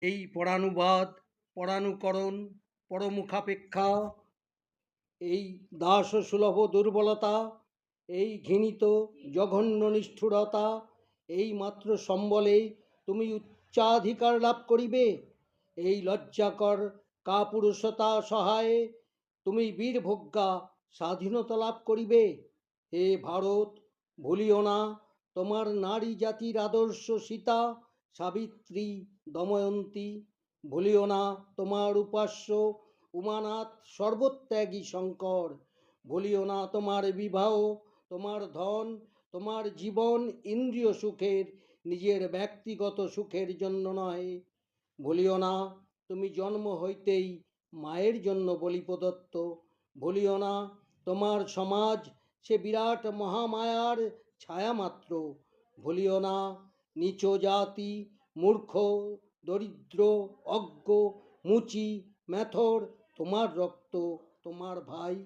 এই পরানুবাদ, পরানুকরণ, পরমুখাপেক্ষা, এই দাসসুলভ দুর্বলতা, এই ঘৃণিত জঘন্য নিষ্ঠুরতা, এই মাত্র সম্বলে তুমি উচ্চাধিকার লাভ করিবে। এই লজ্জাকর কাপুরুষতা সহায়ে তুমি বীরভোগ্যা স্বাধীনতা লাভ করিবে। হে ভারত, ভুলিও না তোমার নারী জাতির আদর্শ সীতা, সাবিত্রী, দময়ন্তী। ভুলিও না তোমার উপাস্য উমানাথ, সর্বত্যাগী শঙ্কর। ভুলিও না তোমার বিবাহ, তোমার ধন, তোমার জীবন ইন্দ্রিয় সুখের, নিজের ব্যক্তিগত সুখের জন্য নয়। ভুলিও না তুমি জন্ম হইতেই মায়ের জন্য বলি প্রদত্ত। ভুলিও না তোমার সমাজ সে বিরাট মহামায়ার ছায়া মাত্র। ভুলিও না নীচ জাতি, মূর্খ, দরিদ্র, অজ্ঞ, মুচি, মেথর তোমার রক্ত, তোমার ভাই।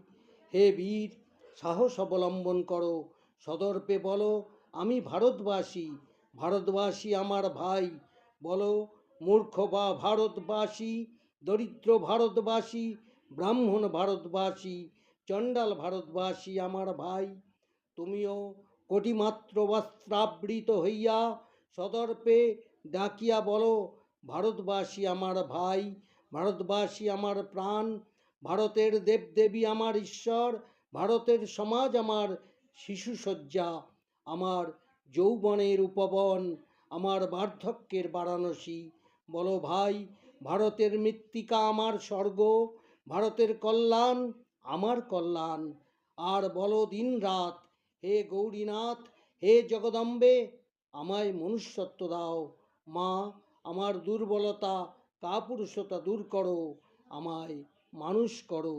হে বীর, সাহস অবলম্বন করো, সদর্পে বলো আমি ভারতবাসী, ভারতবাসী আমার ভাই। বলো মূর্খ বা ভারতবাসী, দরিদ্র ভারতবাসী, ব্রাহ্মণ ভারতবাসী, চণ্ডাল ভারতবাসী আমার ভাই। তুমিও কোটিমাত্র বস্ত্রাবৃত হইয়া সদর্পে ডাকিয়া বলো ভারতবাসী আমার ভাই, ভারতবাসী আমার প্রাণ, ভারতের দেবদেবী আমার ঈশ্বর, ভারতের সমাজ আমার শিশুসজ্জা, আমার যৌবনের উপবন, আমার বার্ধক্যের বারাণসী। বলো ভাই, ভারতের মৃত্তিকা আমার স্বর্গ, ভারতের কল্যাণ আমার কল্যাণ। আর বলো দিন রাত, হে গৌরীনাথ, হে জগদম্বে, আমায় মনুষ্যত্ব দাও। মা, আমার দুর্বলতা কাপুরুষতা দূর করো, আমায় মানুষ করো।